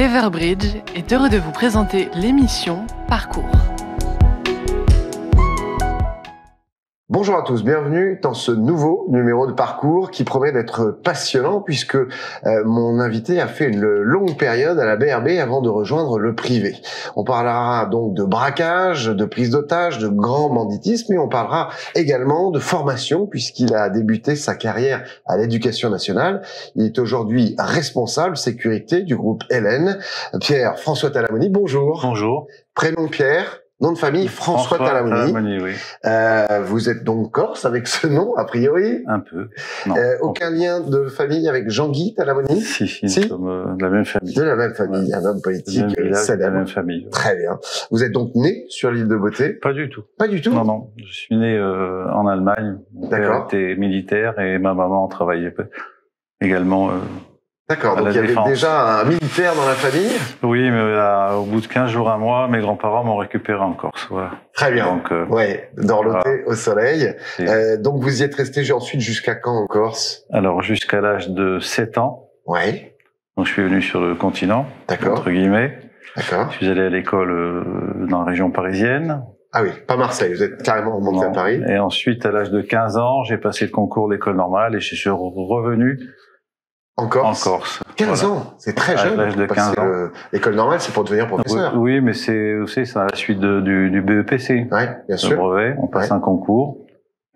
Everbridge est heureux de vous présenter l'émission Parcours. Bonjour à tous, bienvenue dans ce nouveau numéro de Parcours qui promet d'être passionnant puisque mon invité a fait une longue période à la BRB avant de rejoindre le privé. On parlera donc de braquage, de prise d'otages, de grand banditisme et on parlera également de formation puisqu'il a débuté sa carrière à l'Éducation nationale. Il est aujourd'hui responsable sécurité du groupe LN. Pierre-François Talamoni, bonjour. Bonjour. Prénom Pierre. Nom de famille, François Talamoni. Oui. Vous êtes donc corse avec ce nom, a priori? Un peu. Non. Aucun lien de famille avec Jean-Guy Talamoni? Si, nous sommes de la même famille. De la même famille, un homme politique célèbre. De la même famille. Très bien. Vous êtes donc né sur l'île de Beauté? Pas du tout. Pas du tout? Non. Je suis né en Allemagne. Mon père était militaire et ma maman travaillait également. D'accord, donc il y avait déjà un militaire dans la famille? Oui, mais au bout de 15 jours, un mois, mes grands-parents m'ont récupéré en Corse. Voilà. Très bien, donc, dorloté au soleil. Donc vous y êtes resté ensuite jusqu'à quand en Corse? Alors jusqu'à l'âge de 7 ans. Oui. Donc je suis venu sur le continent, entre guillemets. D'accord. Je suis allé à l'école dans la région parisienne. Ah oui, pas Marseille, vous êtes carrément remonté à Paris. Et ensuite, à l'âge de 15 ans, j'ai passé le concours de l'école normale et je suis revenu en Corse. 15 ans, c'est très jeune. À l'âge de 15 ans. L'école normale, c'est pour devenir professeur. Oui, mais c'est à la suite du BEPC. Oui, bien sûr. Le brevet, on passe un concours.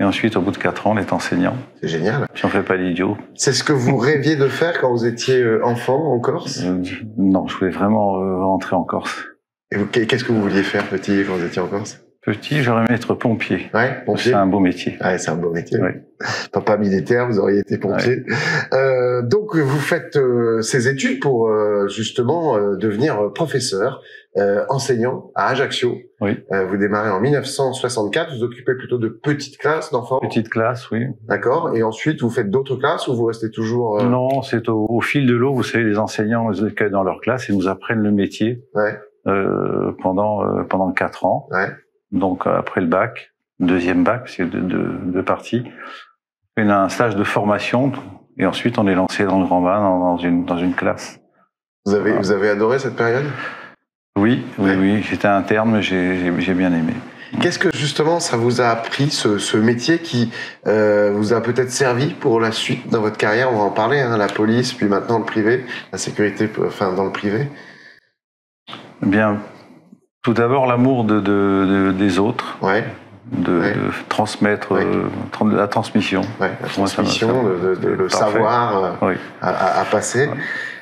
Et ensuite, au bout de 4 ans, on est enseignant. C'est génial. Puis on fait pas l'idiot. C'est ce que vous rêviez de faire quand vous étiez enfant en Corse? Non, je voulais vraiment rentrer en Corse. Et qu'est-ce que vous vouliez faire petit quand vous étiez en Corse? Petit, j'aurais aimé être pompier. Ouais, pompier. C'est un beau métier. Ouais, c'est un beau métier. Ouais. Papa militaire, vous auriez été pompier. Ouais. Donc, vous faites ces études pour justement devenir professeur, enseignant à Ajaccio. Oui. Vous démarrez en 1964. Vous occupez plutôt de petites classes d'enfants. Petites classes, oui. D'accord. Et ensuite, vous faites d'autres classes ou vous restez toujours Non, c'est au fil de l'eau. Vous savez, les enseignants nous accueillent dans leur classe et nous apprennent le métier. Ouais. Pendant 4 ans. Ouais. Donc après le bac, deuxième bac, parce qu'il y a deux parties, on fait un stage de formation et ensuite on est lancé dans le grand bain dans une classe. Vous avez adoré cette période? Oui. J'étais interne, mais j'ai bien aimé. Qu'est-ce que justement ça vous a appris, ce métier qui vous a peut-être servi pour la suite dans votre carrière? On va en parler, la police, puis maintenant le privé, la sécurité, dans le privé. Bien. Tout d'abord, l'amour des autres, de transmettre, de la transmission. Ouais, la transmission, le savoir à passer. Ouais.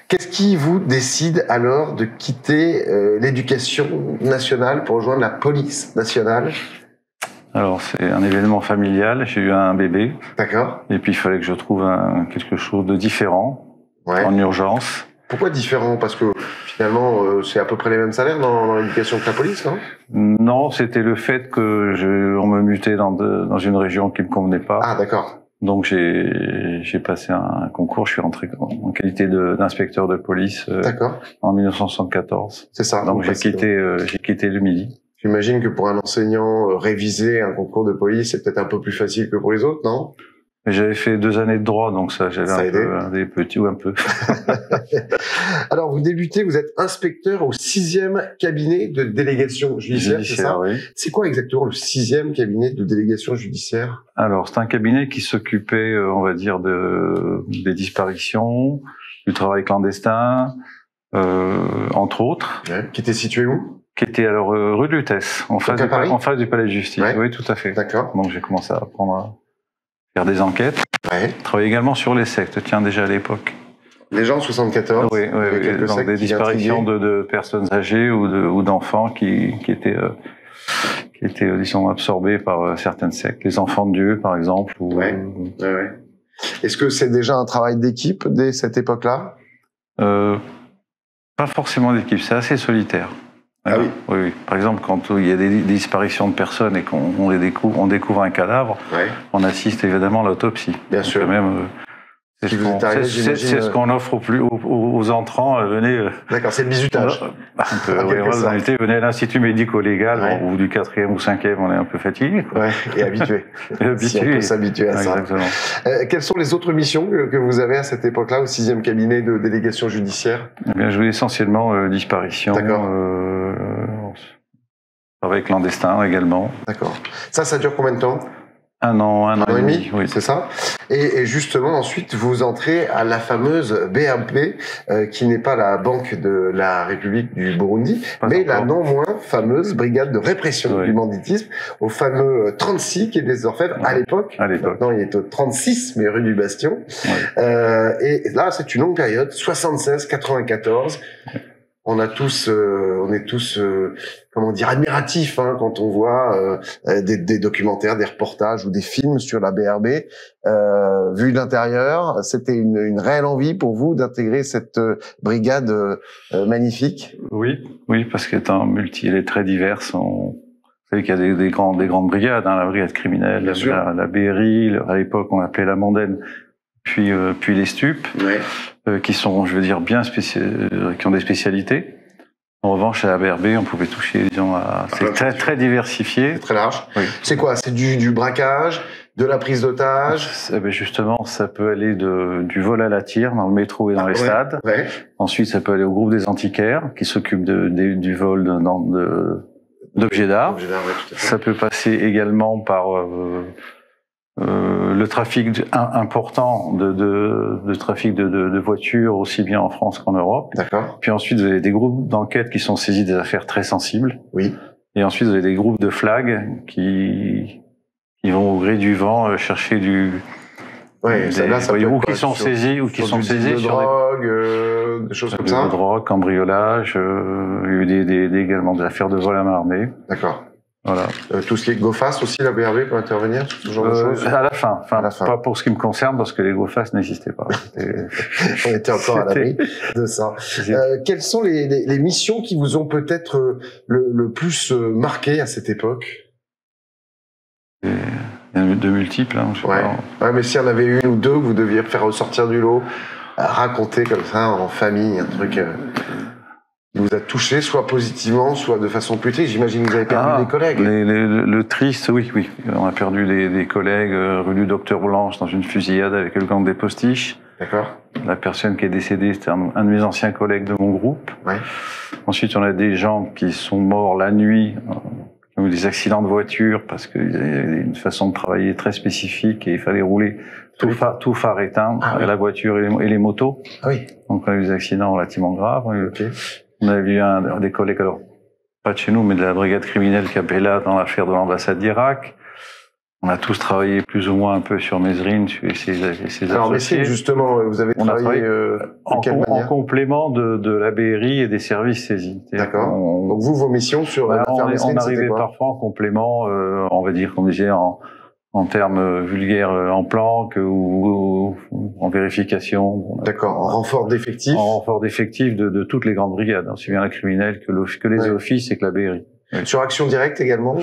Qu'est-ce qui vous décide alors de quitter l'éducation nationale pour rejoindre la police nationale? Alors, c'est un événement familial, j'ai eu un bébé. D'accord. Et puis, il fallait que je trouve quelque chose de différent, en urgence. Pourquoi différent? Parce que finalement, c'est à peu près les mêmes salaires dans l'éducation que la police, non? Non, c'était le fait que on me mutait dans une région qui me convenait pas. Ah, d'accord. Donc j'ai passé un concours, je suis rentré en qualité d'inspecteur de police en 1974. C'est ça. Donc j'ai quitté le Midi. J'imagine que pour un enseignant, réviser un concours de police, c'est peut-être un peu plus facile que pour les autres, non? J'avais fait 2 années de droit, donc j'avais des petits ou un peu. Alors, vous débutez, vous êtes inspecteur au 6e cabinet de délégation judiciaire, c'est ça? Oui. C'est quoi exactement le 6e cabinet de délégation judiciaire? Alors, c'est un cabinet qui s'occupait, on va dire, des disparitions, du travail clandestin, entre autres. Ouais. Qui était situé où? Qui était alors rue de Lutèce, en face du palais de justice. Ouais. Oui, tout à fait. D'accord. Donc j'ai commencé à apprendre à faire des enquêtes. Ouais. Travailler également sur les sectes, déjà à l'époque. Les gens en 74. Oui. Donc des disparitions de personnes âgées ou d'enfants qui étaient disons absorbés par certaines sectes. Les enfants de Dieu, par exemple. Ouais. Est-ce que c'est déjà un travail d'équipe dès cette époque-là? Pas forcément d'équipe, c'est assez solitaire. Ah oui. Oui. Par exemple, quand il y a des disparitions de personnes et qu'on découvre un cadavre, on assiste évidemment à l'autopsie. Bien sûr. Même, C'est Qui vous est arrivé, j'imagine, ce qu'on offre aux entrants. Venez. D'accord, c'est le bizutage. Venez à l'Institut médico-légal, Ouais. ou du 4e ou 5e, on est un peu fatigué. Ouais, et habitué. Si on peut s'habituer à ça. Exactement. Quelles sont les autres missions que vous avez à cette époque-là, au 6e cabinet de délégation judiciaire? Eh bien, je voulais essentiellement disparition. D'accord. Travail clandestin également. D'accord. Ça dure combien de temps? Un an et demi, oui. C'est ça. Et justement, ensuite, vous entrez à la fameuse BRB, qui n'est pas la Banque de la République du Burundi, mais la non moins fameuse brigade de répression du banditisme, au fameux 36 quai des Orfèvres, à l'époque. Maintenant, il est au 36, mais rue du Bastion. Et là, c'est une longue période, 76-94. On est tous, comment dire, admiratifs quand on voit des documentaires, des reportages ou des films sur la BRB. Vu de l'intérieur, c'était une réelle envie pour vous d'intégrer cette brigade magnifique. Oui, parce qu'étant elle est très diverse. Vous savez qu'il y a des grandes brigades, la brigade criminelle, la BRI, à l'époque on appelait la mondaine, puis les stupes. Qui sont, je veux dire, qui ont des spécialités. En revanche, à la BRB, on pouvait toucher les gens c'est très diversifié. C'est très large. Oui. C'est quoi? C'est du braquage, de la prise d'otage? Justement, ça peut aller du vol à la tire dans le métro et dans les stades. Ensuite, ça peut aller au groupe des antiquaires qui s'occupent du vol d'objets d'art. Ça peut passer également par le trafic important de trafic de voitures, aussi bien en France qu'en Europe. D'accord. Puis ensuite, vous avez des groupes d'enquête qui sont saisis des affaires très sensibles. Oui. Et ensuite, vous avez des groupes de flag qui vont au gré du vent chercher qui sont saisis sur drogue, des choses comme ça. De drogue, cambriolage, il y a eu également des affaires de vol à main armée. D'accord. Voilà. Tout ce qui est GoFast aussi, la BRB peut intervenir sur ce genre de choses? À la fin. Pas pour ce qui me concerne, parce que les GoFast n'existaient pas. On était encore à l'abri de ça. Quelles sont les missions qui vous ont peut-être le plus marqué à cette époque? Il y en a de multiples, je sais pas. Ouais, mais s'il y en avait une ou deux que vous deviez faire ressortir du lot, raconter comme ça en famille, un truc qui vous a touché, soit positivement, soit de façon plus triste. J'imagine que vous avez perdu des collègues. Le triste, oui. On a perdu des collègues rue du Docteur Blanche dans une fusillade avec le gang des Postiches. D'accord. La personne qui est décédée, c'était un de mes anciens collègues de mon groupe. Ensuite, on a des gens qui sont morts la nuit, qui ont eu des accidents de voiture parce qu'il y avait une façon de travailler très spécifique et il fallait rouler tout phare éteint, la voiture et les motos. Donc on a eu des accidents relativement graves. On a eu des collègues, alors pas de chez nous, mais de la brigade criminelle Capella dans l'affaire de l'ambassade d'Irak. On a tous travaillé plus ou moins un peu sur Mesrine et ses alors Mesrine, justement, vous avez travaillé en complément de la BRI et des services saisis. D'accord. Donc vous, vos missions sur l'affaire Mesrine, on arrivait parfois en complément, on va dire, comme disait en termes vulgaires, en planque ou en vérification. D'accord, en renfort d'effectifs. En renfort d'effectifs de toutes les grandes brigades, aussi bien la criminelle que les offices et que la BRI. Sur Action Directe également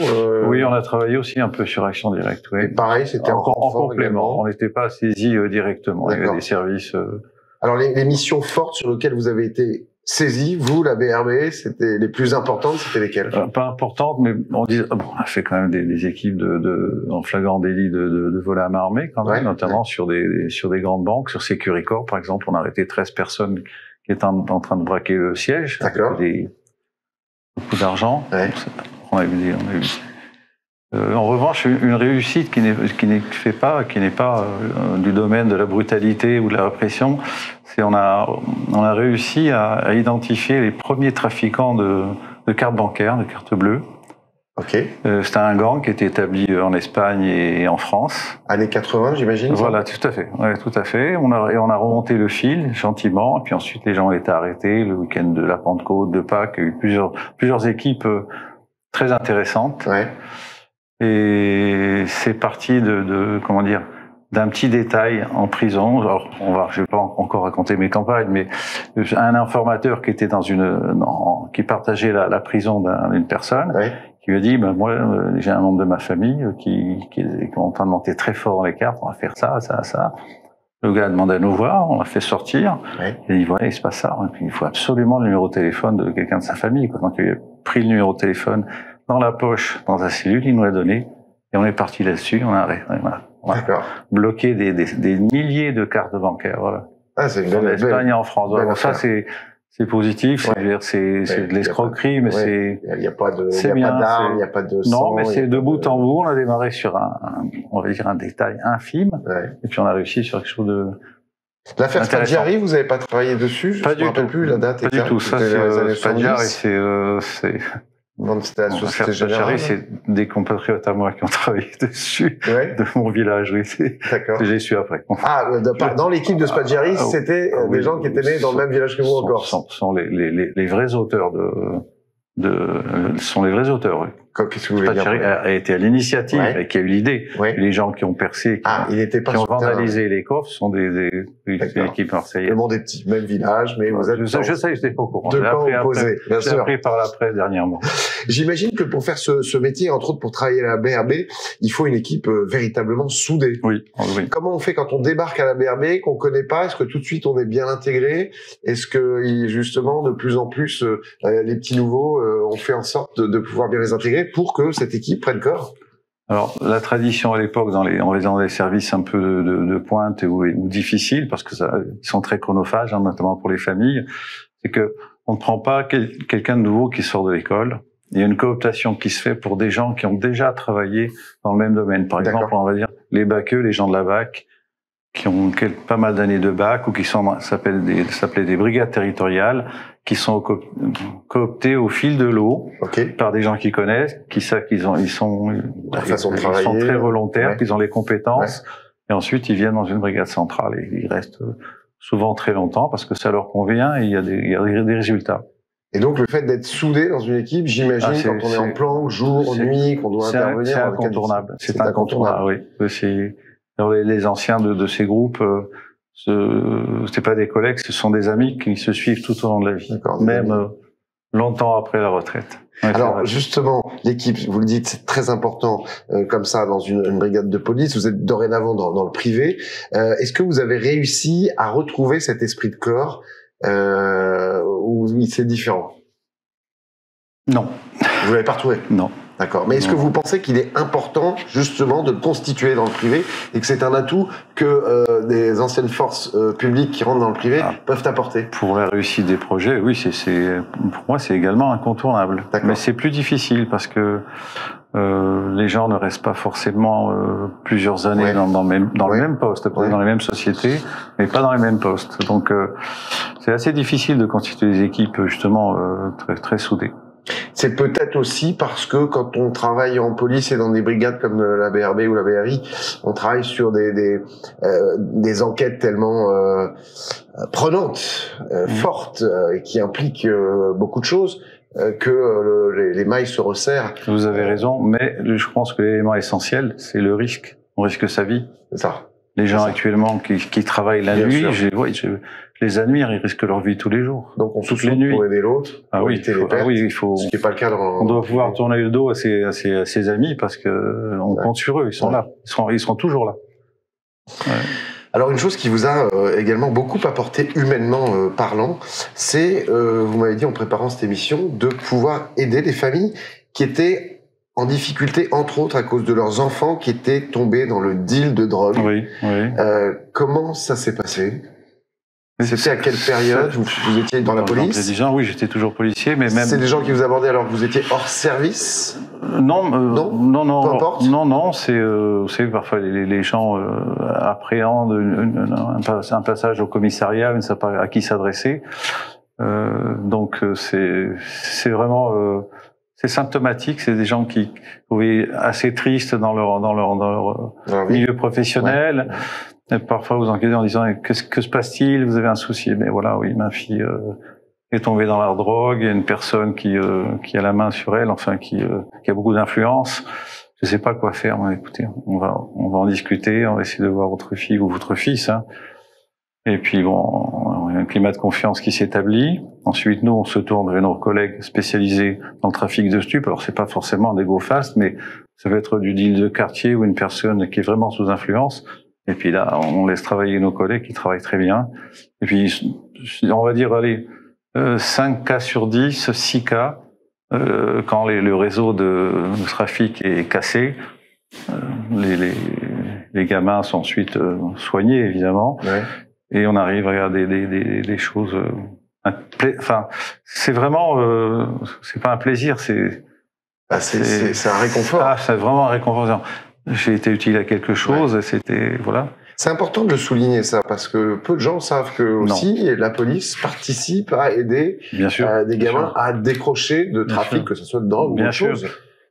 Oui, on a travaillé aussi un peu sur Action Directe. Et pareil, c'était en complément. également. On n'était pas saisi directement. Il y avait des services. Alors les missions fortes sur lesquelles vous avez été saisi, vous, la BRB, c'était les plus importantes, c'était lesquelles? Pas importantes, mais on a fait quand même des équipes en flagrant délit de vol à main armée, quand même, notamment sur des grandes banques, sur Securicor, par exemple, on a arrêté 13 personnes qui étaient en train de braquer le siège. D'accord. Beaucoup d'argent. On a eu en revanche, une réussite qui n'est pas du domaine de la brutalité ou de la répression, c'est on a réussi à identifier les premiers trafiquants de cartes bancaires, de cartes bleues. C'était un gang qui était établi en Espagne et en France. Années 80, j'imagine. Voilà, tout à fait. Ouais, tout à fait. On a remonté le fil gentiment, et puis ensuite les gens ont été arrêtés le week-end de la Pentecôte, de Pâques. Il y a eu plusieurs équipes très intéressantes. Et c'est parti comment dire, d'un petit détail en prison. Alors, je vais pas encore raconter mes campagnes, mais un informateur qui était qui partageait la prison d'une personne, qui lui a dit, moi, j'ai un membre de ma famille qui est en train de monter très fort dans les cartes, on va faire ça. Le gars a demandé à nous voir, on l'a fait sortir, et il se passe ça. Il faut absolument le numéro de téléphone de quelqu'un de sa famille. Donc il a pris le numéro de téléphone dans la poche, dans sa cellule, il nous l'a donné, et on est parti là-dessus, on a bloqué des milliers de cartes bancaires, voilà. Ah, c'est une en Espagne et en France. Donc ça, c'est positif, c'est de l'escroquerie, mais il n'y a pas d'armes, il n'y a pas de sang. Non, mais c'est de bout en bout, on a démarré sur on va dire un détail infime, et puis on a réussi sur quelque chose de... L'affaire Spaggiari, vous n'avez pas travaillé dessus? Pas du tout. Plus la date. Pas du tout. Ça, c'est Spaggiari, c'est c'était la Société Générale. C'est des compatriotes à moi qui ont travaillé dessus, de mon village. D'accord. J'ai su après. Ah, dans l'équipe de Spaggiari, c'était des gens qui étaient nés dans le même village que vous encore. Sont les vrais auteurs sont les vrais auteurs. Oui. Qu'est-ce que vous voulez dire? Spaggiari a été à l'initiative et qui a eu l'idée. Les gens qui ont percé, qui ont vandalisé les coffres sont des équipes marseillaises. Le monde est petit, même village, mais vous êtes... Je sais, j'étais pas au courant. De camps opposés, bien sûr. J'ai appris par la presse dernièrement. J'imagine que pour faire ce métier, entre autres pour travailler à la BRB, il faut une équipe véritablement soudée. Oui. Comment on fait quand on débarque à la BRB, qu'on connaît pas? Est-ce que tout de suite on est bien intégré? Est-ce que justement de plus en plus les petits nouveaux, on fait en sorte de pouvoir bien les intégrer pour que cette équipe prenne corps? Alors, la tradition à l'époque, dans les services un peu de pointe ou difficiles, parce que ils sont très chronophages, notamment pour les familles, c'est que on ne prend pas quelqu'un de nouveau qui sort de l'école. Il y a une cooptation qui se fait pour des gens qui ont déjà travaillé dans le même domaine. Par exemple, on va dire les baqueux, les gens de la BAC, qui ont pas mal d'années de bac ou qui s'appelaient des brigades territoriales, qui sont cooptés au fil de l'eau par des gens qui connaissent, qui savent qu'ils sont très volontaires, qu'ils ont les compétences, et ensuite ils viennent dans une brigade centrale et ils restent souvent très longtemps parce que ça leur convient et il y a des résultats. Et donc le fait d'être soudé dans une équipe, j'imagine, quand on est en planque, jour, nuit, qu'on doit intervenir, c'est incontournable. C'est incontournable. Oui. Alors les anciens de ces groupes, c'est pas des collègues, ce sont des amis qui se suivent tout au long de la vie, même longtemps après la retraite. Alors justement, l'équipe, vous le dites, c'est très important comme ça dans une brigade de police. Vous êtes dorénavant dans le privé. Est-ce que vous avez réussi à retrouver cet esprit de corps ou c'est différent? Non. Vous l'avez pas retrouvé? Non. D'accord. Mais est-ce que vous pensez qu'il est important, justement, de le constituer dans le privé et que c'est un atout que des anciennes forces publiques qui rentrent dans le privé peuvent apporter? Pour la réussite des projets, oui, pour moi, c'est également incontournable. Mais c'est plus difficile parce que les gens ne restent pas forcément plusieurs années dans le même poste, dans les mêmes sociétés, mais pas dans les mêmes postes. Donc, c'est assez difficile de constituer des équipes, justement, très, très soudées. C'est peut-être aussi parce que quand on travaille en police et dans des brigades comme la BRB ou la BRI, on travaille sur des enquêtes tellement prenantes, fortes, qui impliquent beaucoup de choses, que les mailles se resserrent. Vous avez raison, mais je pense que l'élément essentiel, c'est le risque. On risque sa vie. C'est ça. Les gens actuellement qui travaillent la nuit, je les admire, ils risquent leur vie tous les jours. Donc on souffle pour aider l'autre, pour éviter les pertes, il faut. Ce qui n'est pas le cas on doit pouvoir tourner le dos à ses amis parce que on compte sur eux, ils sont là, ils seront toujours là. Alors une chose qui vous a également beaucoup apporté humainement parlant, c'est, vous m'avez dit en préparant cette émission, de pouvoir aider des familles qui étaient en difficulté, entre autres, à cause de leurs enfants qui étaient tombés dans le deal de drogue. Oui. Comment ça s'est passé? C'était à quelle période? Vous étiez dans la police? J'ai dit oui, j'étais toujours policier, mais même... C'est des gens qui vous abordaient alors que vous étiez hors service? Non. Peu importe. Non, c'est parfois les gens appréhendent un passage au commissariat, ils ne savent pas à qui s'adresser. Donc c'est vraiment... c'est symptomatique, c'est des gens qui trouvaient assez tristes dans leur milieu professionnel. Et parfois vous enquêtez en disant que se passe-t-il, vous avez un souci? Mais voilà, oui, ma fille est tombée dans la drogue, il y a une personne qui a la main sur elle, enfin qui a beaucoup d'influence. Je sais pas quoi faire. Mais écoutez, on va en discuter, on va essayer de voir votre fille ou votre fils. Et puis bon, il y a un climat de confiance qui s'établit. Ensuite, nous, on se tourne vers nos collègues spécialisés dans le trafic de stupes. Alors, c'est pas forcément des go fast, mais ça peut être du deal de quartier ou une personne qui est vraiment sous influence. Et puis là, on laisse travailler nos collègues qui travaillent très bien. Et puis, on va dire, allez, 5 cas sur 10, 6 cas, quand le réseau de trafic est cassé, les gamins sont ensuite soignés, évidemment. Ouais. Et on arrive à regarder des choses. Enfin, c'est vraiment, c'est pas un plaisir, c'est un réconfort. Ah, c'est vraiment un réconfort. J'ai été utile à quelque chose, ouais. C'était voilà. C'est important de le souligner ça parce que peu de gens savent que aussi la police participe à aider des gamins à décrocher de trafic, que ce soit de drogue ou autre chose.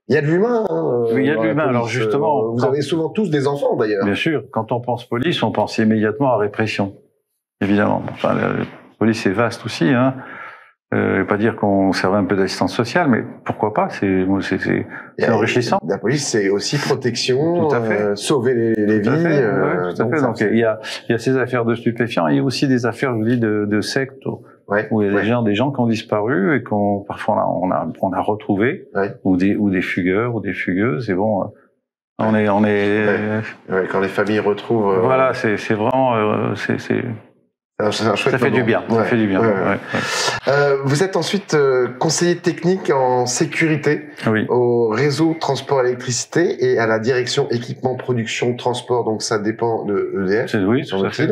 Il y a de l'humain. Oui, il y a de l'humain. Alors justement, vous avez souvent tous des enfants d'ailleurs. Bien sûr. Quand on pense police, on pense immédiatement à répression. Évidemment. Enfin, la police est vaste aussi. Hein. Pas dire qu'on servait un peu d'assistance sociale, mais pourquoi pas, c'est enrichissant. La police, c'est aussi protection, sauver les vies. Tout à fait. Donc il y a ces affaires de stupéfiants, il y a aussi des affaires, je vous dis, de sectes, où il y a des gens qui ont disparu et qu'on parfois on a retrouvé, ou des fugueurs ou des fugueuses. Et bon, quand les familles retrouvent. Voilà, c'est vraiment ça fait du bien. Ça fait du bien. Vous êtes ensuite conseiller technique en sécurité au réseau transport électricité et à la direction équipement production transport. Donc ça dépend de EDF. Oui, tout à fait.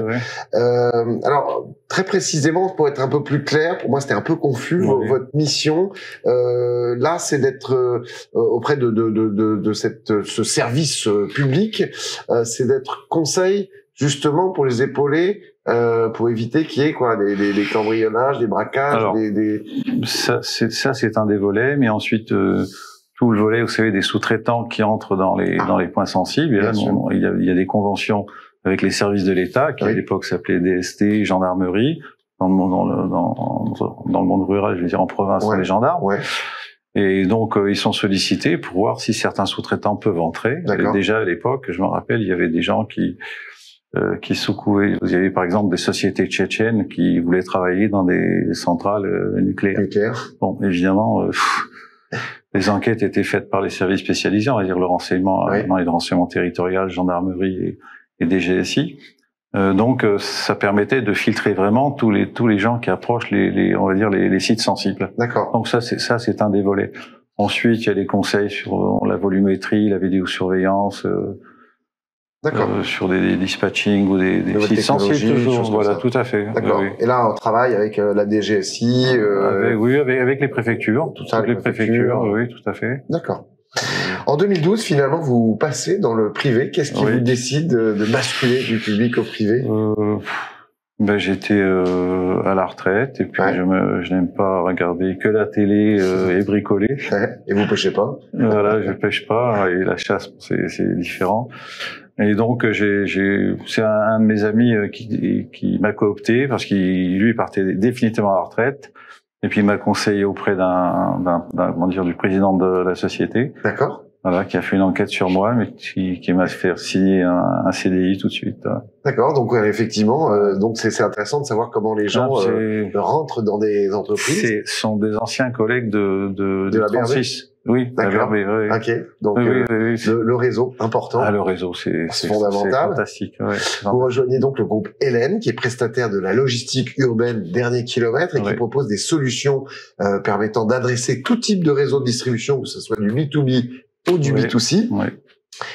Alors très précisément, pour être un peu plus clair, pour moi c'était un peu confus. Votre mission là, c'est d'être auprès de ce service public. C'est d'être conseil justement pour les épauler. Pour éviter qu'il y ait des cambriolages, des braquages. Alors, ça c'est un des volets, mais ensuite tout le volet, vous savez, des sous-traitants qui entrent dans les points sensibles. Et là, il y a des conventions avec les services de l'État qui à l'époque s'appelaient DST, gendarmerie, dans le monde rural, je veux dire en province, les gendarmes. Et donc ils sont sollicités pour voir si certains sous-traitants peuvent entrer. Et déjà à l'époque, je me rappelle, il y avait des gens qui secouaient. Il y avait par exemple des sociétés tchétchènes qui voulaient travailler dans des centrales nucléaires. Bon, évidemment, les enquêtes étaient faites par les services spécialisés, on va dire le renseignement, le renseignement territorial, gendarmerie et DGSI. Donc, ça permettait de filtrer vraiment tous les gens qui approchent on va dire les sites sensibles. D'accord. Donc ça c'est un des volets. Ensuite, il y a des conseils sur la volumétrie, la vidéosurveillance. Sur des dispatching ou des sites sensibles toujours. Voilà, tout à fait. D'accord. Oui. Et là, on travaille avec la DGSI. Avec les préfectures. Toutes les préfectures. Oui, tout à fait. D'accord. En 2012, finalement, vous passez dans le privé. Qu'est-ce qui vous décide de basculer du public au privé? J'étais à la retraite et puis je n'aime pas regarder que la télé et bricoler. Et vous pêchez pas? Voilà, je pêche pas et la chasse, c'est différent. Et donc c'est un de mes amis qui m'a coopté parce qu'il lui partait définitivement à la retraite et puis il m'a conseillé auprès du président de la société. D'accord. Voilà, qui a fait une enquête sur moi, mais qui m'a fait signer un CDI tout de suite. D'accord, donc effectivement, donc c'est intéressant de savoir comment les gens rentrent dans des entreprises. Ce sont des anciens collègues de la 36. Oui, d'accord. Ok, donc le réseau important. Le réseau, c'est fondamental. C'est fantastique. Vous rejoignez donc le groupe Hélène, qui est prestataire de la logistique urbaine dernier kilomètre et qui propose des solutions permettant d'adresser tout type de réseau de distribution, que ce soit du B2B ou du B2C.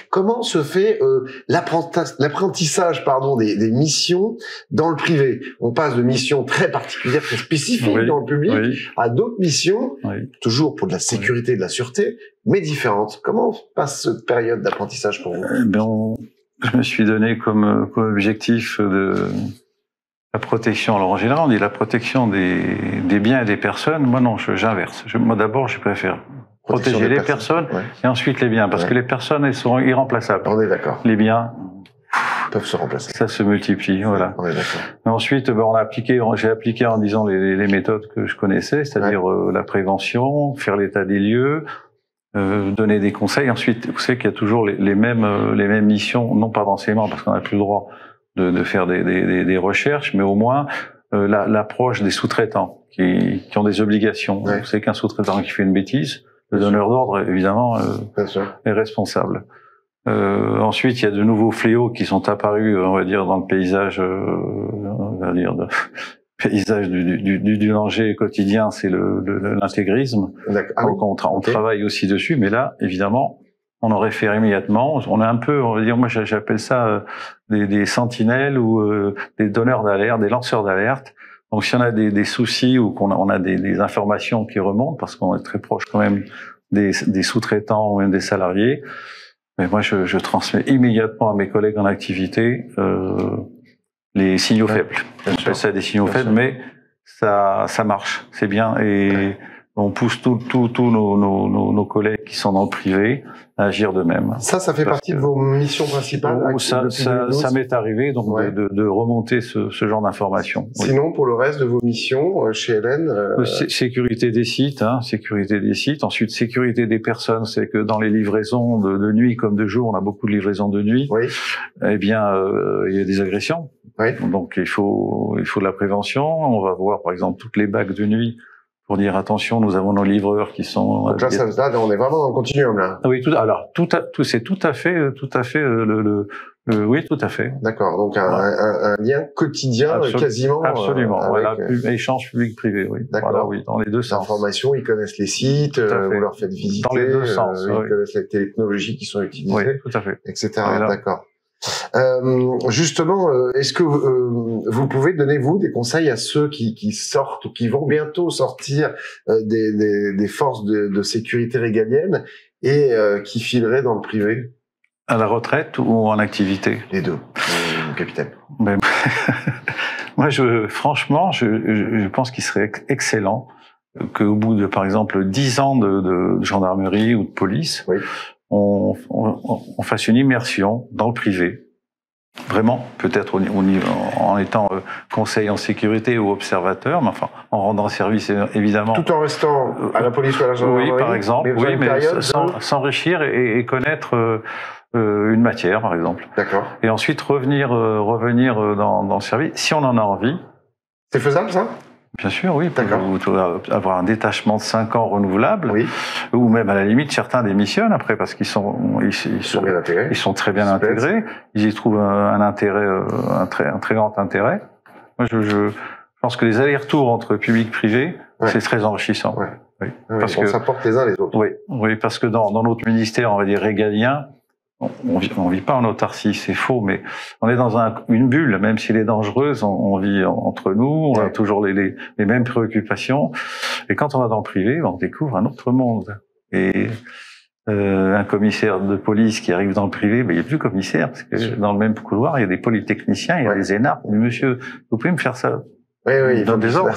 Comment se fait l'apprentissage des missions dans le privé? On passe de missions très particulières, très spécifiques dans le public à d'autres missions, toujours pour de la sécurité et de la sûreté, mais différentes. Comment passe cette période d'apprentissage pour vous? Je me suis donné comme objectif de la protection. Alors en général, on dit la protection des biens et des personnes. Moi non, j'inverse. Moi d'abord, je préfère protéger les personnes et ensuite les biens, parce que les personnes, elles sont irremplaçables. On est d'accord. Les biens peuvent se remplacer. Ça se multiplie, voilà. On est d'accord. Ensuite, j'ai appliqué en disant les méthodes que je connaissais, c'est-à-dire la prévention, faire l'état des lieux, donner des conseils. Ensuite, vous savez qu'il y a toujours les mêmes missions, non pas d'enseignement, parce qu'on n'a plus le droit de faire des recherches, mais au moins l'approche des sous-traitants qui ont des obligations. Vous savez qu'un sous-traitant qui fait une bêtise, le donneur d'ordre, évidemment, est responsable. Ensuite, il y a de nouveaux fléaux qui sont apparus, on va dire, dans le paysage, paysage du danger quotidien, c'est l'intégrisme. Donc on travaille aussi dessus, mais là, évidemment, on en réfère immédiatement. On a un peu, on va dire, moi j'appelle ça des sentinelles ou des donneurs d'alerte, des lanceurs d'alerte. Donc si on a des soucis ou on a des informations qui remontent, parce qu'on est très proche quand même des sous-traitants ou même des salariés, mais moi je transmets immédiatement à mes collègues en activité les signaux faibles. On appelle ça des signaux faibles, mais ça marche, c'est bien, et on pousse tous nos collègues qui sont dans le privé à agir de même. Ça fait partie de vos missions principales. Ça m'est arrivé donc de remonter ce genre d'informations. Sinon, pour le reste de vos missions chez Hélène, sécurité des sites, sécurité des sites. Ensuite, sécurité des personnes, c'est que dans les livraisons de nuit comme de jour, on a beaucoup de livraisons de nuit. Oui. Eh bien, il y a des agressions. Oui. Donc il faut de la prévention. On va voir par exemple toutes les bacs de nuit pour dire attention, nous avons nos livreurs qui sont. Donc là, on est vraiment dans le continuum là. Oui, c'est tout à fait oui, tout à fait. D'accord. Donc un lien quotidien quasiment. Absolument. Voilà, échange public-privé. Oui. D'accord. Voilà, oui, dans les deux sens. Information, ils connaissent les sites, vous leur faites visiter. Dans les deux sens. Ils connaissent les technologies qui sont utilisées. Oui, tout à fait. Etc. Voilà. D'accord. Justement, est-ce que vous pouvez donner vous des conseils à ceux qui sortent ou qui vont bientôt sortir des forces de sécurité régalienne et qui fileraient dans le privé? À la retraite ou en activité? Les deux, capitaine. Mais, moi, franchement, je pense qu'il serait excellent qu'au bout de, par exemple, 10 ans de gendarmerie ou de police, oui, on fasse une immersion dans le privé. Vraiment, peut-être en étant conseil en sécurité ou observateur, mais enfin, en rendant service, évidemment. Tout en restant à la police ou à la gendarmerie. Oui, par exemple. Mais s'enrichir et connaître une matière, par exemple. D'accord. Et ensuite revenir dans le service, si on en a envie. C'est faisable, ça? Bien sûr, oui. Avoir un détachement de 5 ans renouvelable, oui, ou même à la limite certains démissionnent après parce qu'ils sont bien intégrés. Ils sont très bien intégrés. Ils y trouvent un intérêt, un très grand intérêt. Moi, je pense que les allers-retours entre public et privé, c'est très enrichissant. Ouais. Oui. Parce que ça porte les uns les autres. Oui, parce que dans notre ministère, on va dire régalien, on vit pas en autarcie, c'est faux, mais on est dans une bulle, même si elle est dangereuse, on vit entre nous, on a toujours les mêmes préoccupations. Et quand on va dans le privé, on découvre un autre monde. Et un commissaire de police qui arrive dans le privé, il n'y a plus commissaire, parce que dans le même couloir, il y a des polytechniciens, il y a des énarques. Monsieur, vous pouvez me faire ça? Oui, il faut des ordres.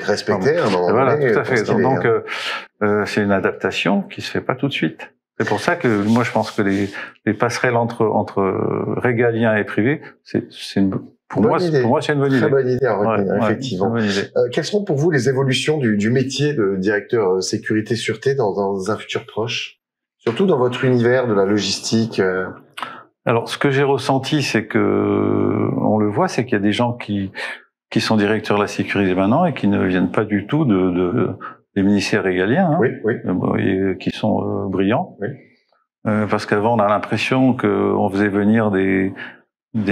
Respecter un moment voilà, donné. Tout à fait. Donc, c'est une adaptation qui se fait pas tout de suite. C'est pour ça que moi je pense que les passerelles entre régaliens et privés, pour moi c'est une bonne idée. Très bonne idée à retenir, effectivement. Bonne idée. Quelles seront pour vous les évolutions du métier de directeur sécurité sûreté dans un futur proche, surtout dans votre univers de la logistique? Alors ce que j'ai ressenti, c'est que on le voit, c'est qu'il y a des gens qui sont directeurs de la sécurité maintenant et qui ne viennent pas du tout des ministères régaliens, qui sont brillants. Oui. Parce qu'avant, on a l'impression qu'on faisait venir des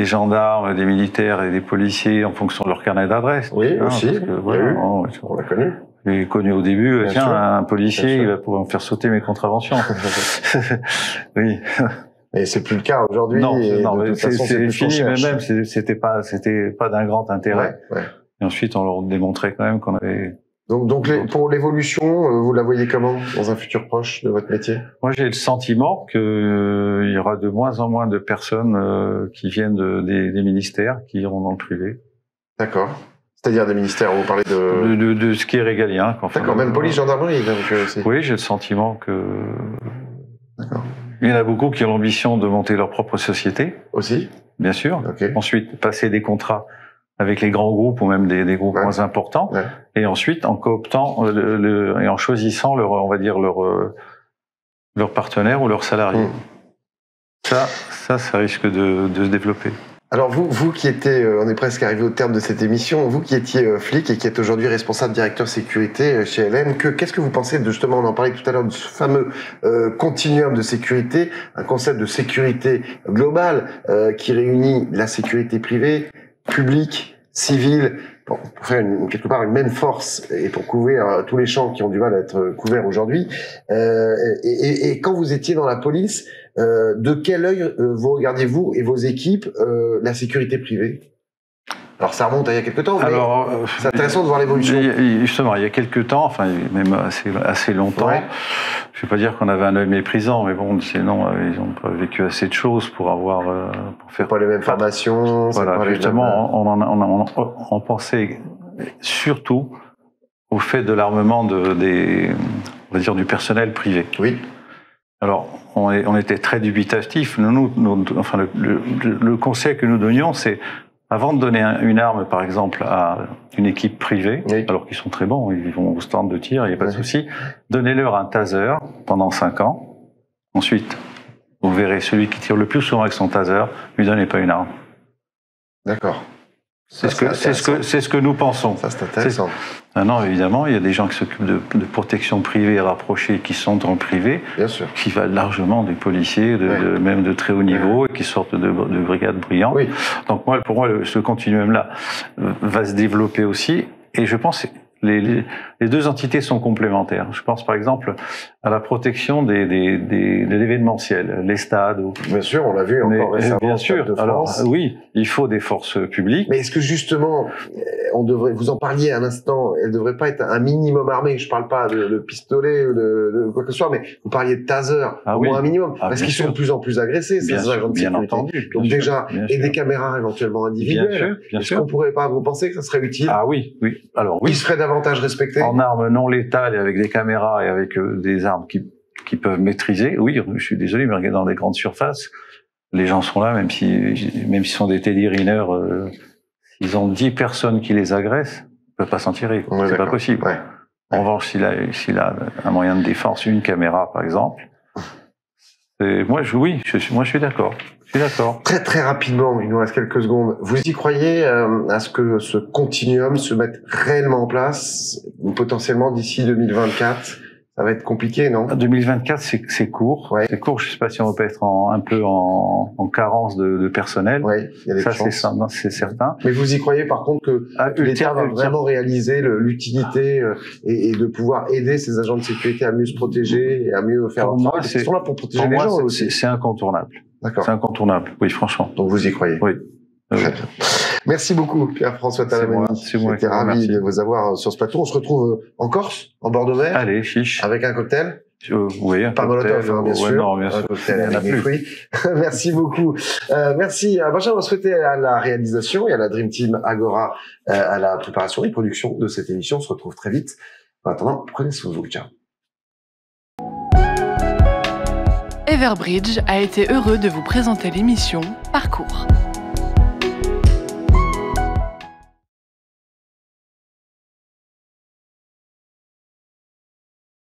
gendarmes, des militaires et des policiers en fonction de leur carnet d'adresse. Oui, aussi. On l'a connu. J'ai connu au début, un policier, il va pouvoir me faire sauter mes contraventions. Oui. Et c'est plus le cas aujourd'hui. Non, c'est fini, mais même, c'était pas d'un grand intérêt. Et ensuite, on leur démontrait quand même qu'on avait... Donc pour l'évolution, vous la voyez comment dans un futur proche de votre métier? Moi, j'ai le sentiment qu'il y aura de moins en moins de personnes qui viennent des ministères qui iront dans le privé. D'accord. C'est-à-dire des ministères, vous parlez de ce qui est régalien. D'accord, même police, gendarmerie. Donc, oui, j'ai le sentiment que... D'accord. Il y en a beaucoup qui ont l'ambition de monter leur propre société. Aussi? Bien sûr. Okay. Ensuite, passer des contrats avec les grands groupes ou même des groupes moins importants, et ensuite en cooptant et en choisissant leur partenaire ou leur salarié. Ça risque de se développer. Alors vous qui étiez, on est presque arrivé au terme de cette émission, vous qui étiez flic et qui êtes aujourd'hui responsable directeur sécurité chez LN, qu'est-ce que vous pensez de, justement, on en parlait tout à l'heure, de ce fameux continuum de sécurité, un concept de sécurité globale qui réunit la sécurité privée, publique, civile, pour faire quelque part une même force et pour couvrir tous les champs qui ont du mal à être couverts aujourd'hui. Et quand vous étiez dans la police, de quel œil vous regardiez, vous et vos équipes, la sécurité privée? Alors ça remonte à il y a quelques temps, mais c'est intéressant de voir l'évolution. Justement, il y a quelques temps, enfin même assez longtemps, ouais. Je ne vais pas dire qu'on avait un œil méprisant, mais bon, sinon ils ont pas vécu assez de choses pour avoir pour faire pas les mêmes formations. Voilà, justement, on pensait surtout au fait de l'armement on va dire du personnel privé. Oui. Alors, on était très dubitatifs. Enfin, le conseil que nous donnions, c'est avant de donner une arme, par exemple, à une équipe privée, oui. Alors qu'ils sont très bons, ils vont au stand de tir, il n'y a pas de souci, donnez-leur un taser pendant 5 ans. Ensuite, vous verrez celui qui tire le plus souvent avec son taser, lui donnez pas une arme. D'accord. C'est ce que nous pensons. Ça, c'est intéressant. Maintenant, évidemment, il y a des gens qui s'occupent de protection privée rapprochée, qui sont dans le privé, bien sûr, qui valent largement des policiers, même de très haut niveau, et qui sortent de brigades brillantes. Oui. Donc pour moi, ce continuum-là va se développer aussi, et je pense les deux entités sont complémentaires. Je pense par exemple à la protection de l'événementiel, les stades. Bien sûr, on l'a vu encore récemment. Bien sûr. Alors oui, il faut des forces publiques. Mais est-ce que justement, vous en parliez à l'instant, elle devrait pas être un minimum armée. Je parle pas de pistolet ou de quoi que ce soit, mais vous parliez de taser, au moins un minimum, parce qu'ils sont de plus en plus agressés, ces agents de sécurité. Bien entendu. Donc déjà, et des caméras éventuellement individuelles. Bien sûr. Est-ce qu'on pourrait pas, vous pensez que ça serait utile? Ah oui. Alors oui. Ils seraient davantage respectés. En armes non létales et avec des caméras et avec des armes qui peuvent maîtriser. Oui, je suis désolé, mais regardez dans les grandes surfaces, les gens sont là, même s'ils sont des Teddy Riner, s'ils ont 10 personnes qui les agressent, ils peuvent pas s'en tirer. Ouais, c'est pas possible. Ouais. En revanche, s'il a un moyen de défense, une caméra, par exemple, moi, je suis d'accord. Très très rapidement, il nous reste quelques secondes. Vous y croyez à ce que ce continuum se mette réellement en place, potentiellement d'ici 2024? Ça va être compliqué, non? 2024, c'est court. Ouais. C'est court. Je sais pas si on peut être un peu en carence de personnel. Ouais, il y a des chances. C'est certain. Mais vous y croyez par contre que l'État va vraiment réaliser l'utilité et de pouvoir aider ces agents de sécurité à mieux se protéger et à mieux faire leur travail? Ils sont là pour protéger les gens aussi. C'est incontournable. D'accord. C'est incontournable. Oui, franchement. Donc vous y croyez? Oui. Très bien. Merci beaucoup, Pierre-François Talamani. J'étais ravi de vous avoir sur ce plateau. On se retrouve en Corse, en bord de mer. Allez, chiche. Avec un cocktail. Oui, un pas cocktail. Molotov, bien sûr. Non, bien sûr. Un cocktail avec des fruits. Merci beaucoup. Merci à Benjamin. On va souhaiter à la réalisation et à la Dream Team Agora à la préparation et production de cette émission. On se retrouve très vite. En attendant, prenez soin de vous. Ciao. Everbridge a été heureux de vous présenter l'émission Parcours.